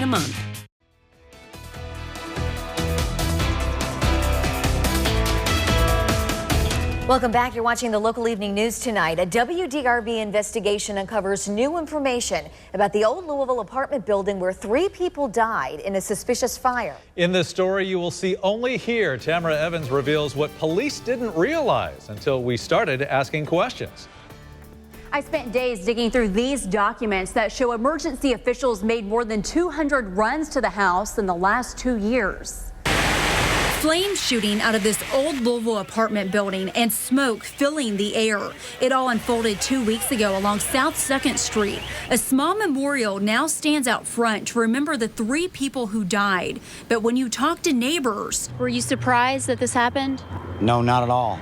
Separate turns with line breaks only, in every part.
a month.
Welcome back. You're watching the local evening news tonight. A WDRB investigation uncovers new information about the old Louisville apartment building where 3 people died in a suspicious fire.
In this story, you will see only here. Tamara Evans reveals what police didn't realize until we started asking questions.
I spent days digging through these documents that show emergency officials made more than 200 runs to the house in the last 2 years.
Flames shooting out of this old Louisville apartment building and smoke filling the air. It all unfolded 2 weeks ago along South 2nd Street. A small memorial now stands out front to remember the 3 people who died. But when you talk to neighbors...
Were you surprised that this happened?
No, not at all.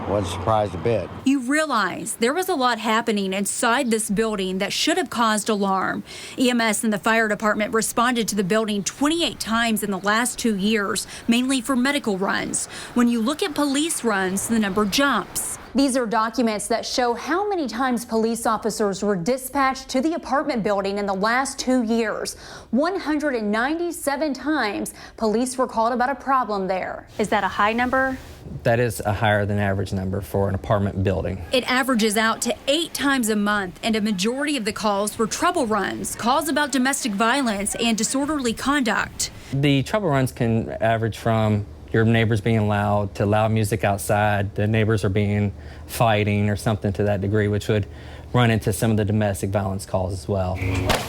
Wasn't surprised a bit.
You realize there was a lot happening inside this building that should have caused alarm. EMS and the fire department responded to the building 28 times in the last 2 years, mainly for medical runs. When you look at police runs, the number jumps.
These are documents that show how many times police officers were dispatched to the apartment building in the last 2 years. 197 times police were called about a problem there. Is that a high number?
That is a higher than average number for an apartment building.
It averages out to 8 times a month, and a majority of the calls were trouble runs, calls about domestic violence and disorderly conduct.
The trouble runs can average from your neighbors being loud to loud music outside. The neighbors are being fighting or something to that degree, which would run into some of the domestic violence calls as well.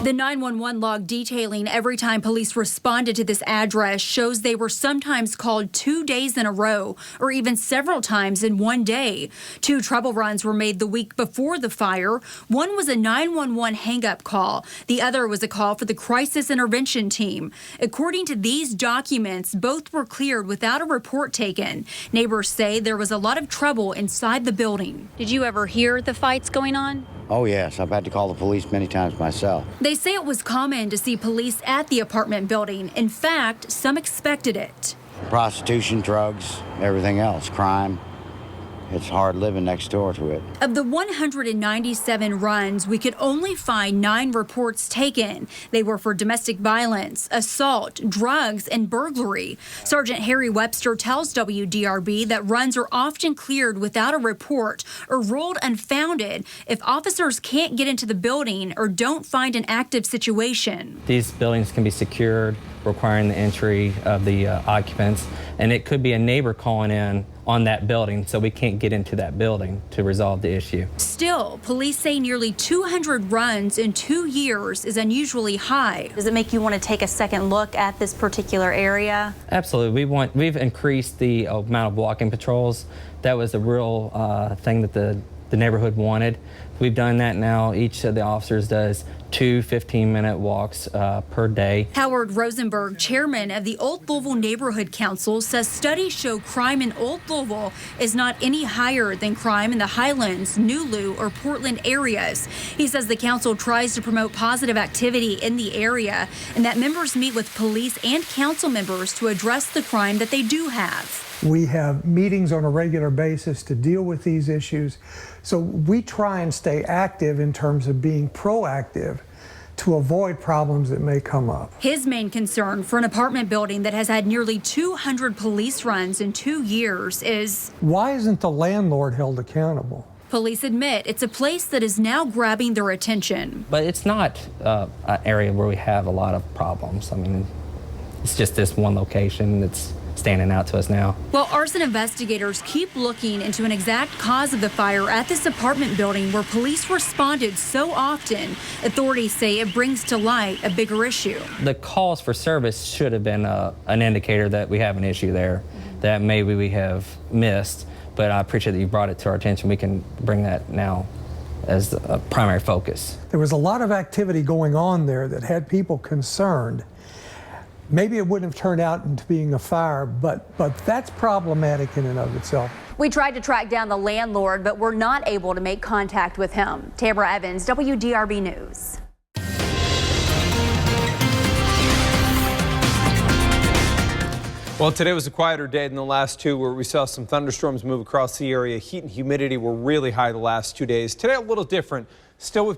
The 911 log detailing every time police responded to this address shows they were sometimes called 2 days in a row or even several times in one day. 2 trouble runs were made the week before the fire. One was a 911 hang-up call. The other was a call for the crisis intervention team. According to these documents, both were cleared without a report taken. Neighbors say there was a lot of trouble inside the building.
Did you ever hear the fights going on?
Oh, yes. I've had to call the police many times myself.
They say it was common to see police at the apartment building. In fact, some expected it.
Prostitution, drugs, everything else, crime. It's hard living next door to it.
Of the 197 runs, we could only find 9 reports taken. They were for domestic violence, assault, drugs, and burglary. Sergeant Harry Webster tells WDRB that runs are often cleared without a report or ruled unfounded if officers can't get into the building or don't find an active situation.
These buildings can be secured, requiring the entry of the occupants, and it could be a neighbor calling in on that building, so we can't get into that building to resolve the issue.
Still, police say nearly 200 runs in 2 years is unusually high.
Does it make you want to take a second look at this particular area?
Absolutely. We've increased the amount of walking patrols. That was a real thing that the neighborhood wanted. We've done that now. Each of the officers does 2 15-minute walks per day.
Howard Rosenberg, chairman of the Old Louisville Neighborhood Council, says studies show crime in Old Louisville is not any higher than crime in the Highlands, New Lou, or Portland areas. He says the council tries to promote positive activity in the area and that members meet with police and council members to address the crime that they do have.
We have meetings on a regular basis to deal with these issues. So we try and stay active in terms of being proactive to avoid problems that may come up.
His main concern for an apartment building that has had nearly 200 police runs in 2 years is...
why isn't the landlord held accountable?
Police admit it's a place that is now grabbing their attention.
But it's not an area where we have a lot of problems. I mean, it's just this one location that's standing out to us now.
While arson investigators keep looking into an exact cause of the fire at this apartment building where police responded so often, authorities say it brings to light a bigger issue.
The calls for service should have been an indicator that we have an issue there that maybe we have missed, but I appreciate that you brought it to our attention. We can bring that now as a primary focus.
There was a lot of activity going on there that had people concerned. Maybe it wouldn't have turned out into being a fire, but that's problematic in and of itself.
We tried to track down the landlord, but were not able to make contact with him. Tamara Evans, WDRB News.
Well, today was a quieter day than the last 2 where we saw some thunderstorms move across the area. Heat and humidity were really high the last 2 days. Today a little different. Still with